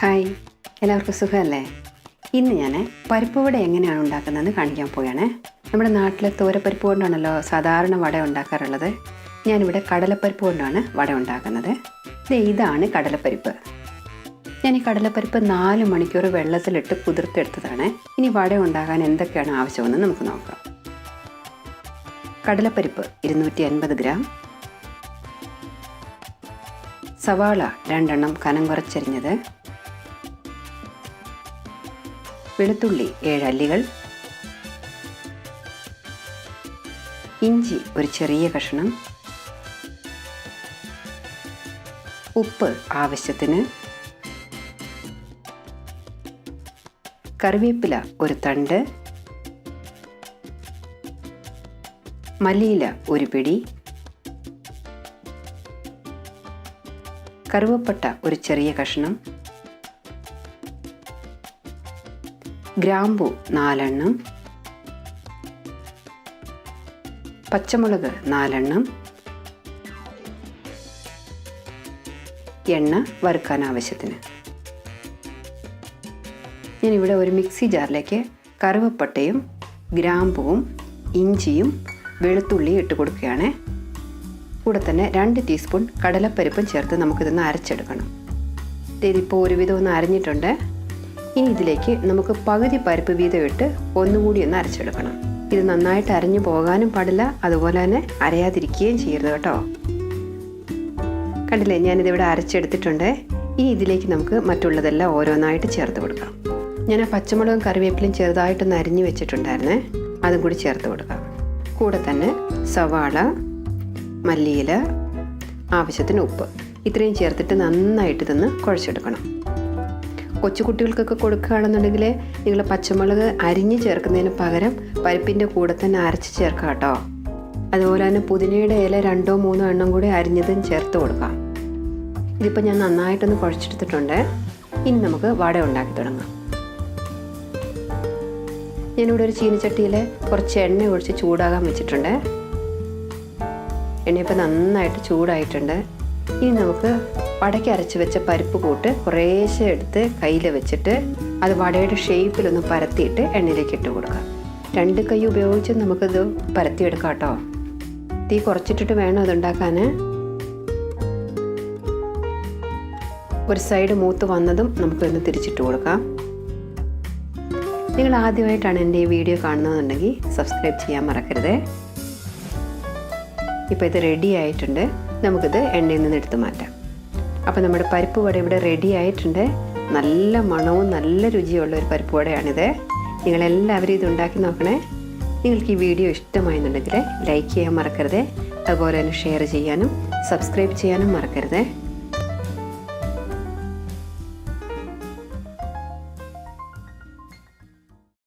Hi, എല്ലാവർക്കും സുഖമല്ലേ? ഇന്ന് ഞാൻ പരിപ്പ് വട എങ്ങനെയാണ് ഉണ്ടാക്കുന്നതെന്ന് കാണിക്കാൻ പോവുകയാണ്. നമ്മുടെ നാട്ടിലെ തോരപ്പരിപ്പ് കൊണ്ടാണല്ലോ സാധാരണ വട ഉണ്ടാക്കാറുള്ളത്. ഞാനിവിടെ കടലപ്പരിപ്പ് കൊണ്ടാണ് വട ഉണ്ടാക്കുന്നത്. ഇതാണ് കടലപ്പരിപ്പ്. ഞാൻ ഈ കടലപ്പരിപ്പ് 4 മണിക്കൂർ വെള്ളത്തിലിട്ട് കുതിർത്തെടുത്തതാണ്. ഇനി വട ഉണ്ടാക്കാൻ എന്തൊക്കെയാണ് ആവശ്യമെന്ന് നമുക്ക് നോക്കാം. കടലപ്പരിപ്പ് 250 ഗ്രാം, സവാള 2 എണ്ണം കനം കുറച്ചരിഞ്ഞത്, വെളുത്തുള്ളി 7 അല്ലികൾ, ഇഞ്ചി ഒരു ചെറിയ കഷ്ണം, ഉപ്പ് ആവശ്യത്തിന്, കറിവേപ്പില ഒരു തണ്ട്, മല്ലിയില ഒരു പിടി, കറുവപ്പട്ട ഒരു ചെറിയ കഷ്ണം, ഗ്രാമ്പു 4 എണ്ണം, പച്ചമുളക് 4 എണ്ണം, എണ്ണ വറുക്കാൻ ആവശ്യത്തിന്. ഞാനിവിടെ ഒരു മിക്സി ജാറിലേക്ക് കറുവപ്പട്ടയും ഗ്രാമ്പുവും ഇഞ്ചിയും വെളുത്തുള്ളിയും ഇട്ട് കൊടുക്കുകയാണ്. കൂടെ തന്നെ 2 ടീസ്പൂൺ കടലപ്പരിപ്പും ചേർത്ത് നമുക്കിതൊന്ന് അരച്ചെടുക്കണം. ഇതിപ്പോൾ ഒരുവിധം ഒന്ന് അരഞ്ഞിട്ടുണ്ട്. ഇനി ഇതിലേക്ക് നമുക്ക് പകുതി പരിപ്പ് വീതം ഇട്ട് ഒന്നുകൂടി ഒന്ന് അരച്ചെടുക്കണം. ഇത് നന്നായിട്ട് അരഞ്ഞു പോകാനും പാടില്ല, അതുപോലെ തന്നെ അരയാതിരിക്കുകയും ചെയ്യരുത് കേട്ടോ. കണ്ടില്ലേ, ഞാനിതിവിടെ അരച്ചെടുത്തിട്ടുണ്ട്. ഇനി ഇതിലേക്ക് നമുക്ക് മറ്റുള്ളതെല്ലാം ഓരോന്നായിട്ട് ചേർത്ത് കൊടുക്കാം. ഞാൻ പച്ചമുളകും കറിവേപ്പിലയും ചെറുതായിട്ടൊന്ന് അരിഞ്ഞു വെച്ചിട്ടുണ്ടായിരുന്നേ, അതും കൂടി ചേർത്ത് കൊടുക്കാം. കൂടെ തന്നെ സവാള, മല്ലിയില, ആവശ്യത്തിന് ഉപ്പ്, ഇത്രയും ചേർത്തിട്ട് നന്നായിട്ട് ഇതൊന്ന് കുഴച്ചെടുക്കണം. കൊച്ചുകുട്ടികൾക്കൊക്കെ കൊടുക്കുകയാണെന്നുണ്ടെങ്കിൽ നിങ്ങൾ പച്ചമുളക് അരിഞ്ഞ് ചേർക്കുന്നതിന് പകരം പരിപ്പിൻ്റെ കൂടെ തന്നെ അരച്ച് ചേർക്കാം കേട്ടോ. അതുപോലെ തന്നെ പുതിനയുടെ ഇല 2-3 എണ്ണം കൂടി അരിഞ്ഞതും ചേർത്ത് കൊടുക്കാം. ഇതിപ്പോൾ ഞാൻ നന്നായിട്ടൊന്ന് കുഴച്ചെടുത്തിട്ടുണ്ട്. ഇനി നമുക്ക് വട ഉണ്ടാക്കി തുടങ്ങാം. ഞാനിവിടെ ഒരു ചീനിച്ചട്ടിയിൽ കുറച്ച് എണ്ണ ഒഴിച്ച് ചൂടാകാൻ വെച്ചിട്ടുണ്ട്. എണ്ണ ഇപ്പോൾ നന്നായിട്ട് ചൂടായിട്ടുണ്ട്. ഇനി നമുക്ക് വടയ്ക്ക് അരച്ച് വെച്ച പരിപ്പ് കൂട്ട് കുറേശ്ശെ എടുത്ത് കയ്യിൽ വെച്ചിട്ട് അത് വടയുടെ ഷേപ്പിലൊന്ന് പരത്തിയിട്ട് എണ്ണയിലേക്ക് ഇട്ട് കൊടുക്കാം. 2 കൈ ഉപയോഗിച്ച് നമുക്കിത് പരത്തിയെടുക്കാം കേട്ടോ. തീ കുറച്ചിട്ടിട്ട് വേണം അതുണ്ടാക്കാൻ. ഒരു സൈഡ് മൂത്ത് വന്നതും നമുക്കൊന്ന് തിരിച്ചിട്ട് കൊടുക്കാം. നിങ്ങൾ ആദ്യമായിട്ടാണ് എൻ്റെ ഈ വീഡിയോ കാണുന്നതെന്നുണ്ടെങ്കിൽ സബ്സ്ക്രൈബ് ചെയ്യാൻ മറക്കരുത്. ഇപ്പോൾ ഇത് റെഡി ആയിട്ടുണ്ട്. നമുക്കിത് എണ്ണയിൽ നിന്ന് എടുത്ത് മാറ്റാം. അപ്പോൾ നമ്മുടെ പരിപ്പ് വട ഇവിടെ റെഡി ആയിട്ടുണ്ട്. നല്ല മണവും നല്ല രുചിയുള്ള ഒരു പരിപ്പ് വടയാണിത്. നിങ്ങളെല്ലാവരും ഇത് ഉണ്ടാക്കി നോക്കണേ. നിങ്ങൾക്ക് ഈ വീഡിയോ ഇഷ്ടമായെന്നുണ്ടെങ്കിൽ ലൈക്ക് ചെയ്യാൻ മറക്കരുത്. അതുപോലെ തന്നെ ഷെയർ ചെയ്യാനും സബ്സ്ക്രൈബ് ചെയ്യാനും മറക്കരുത്.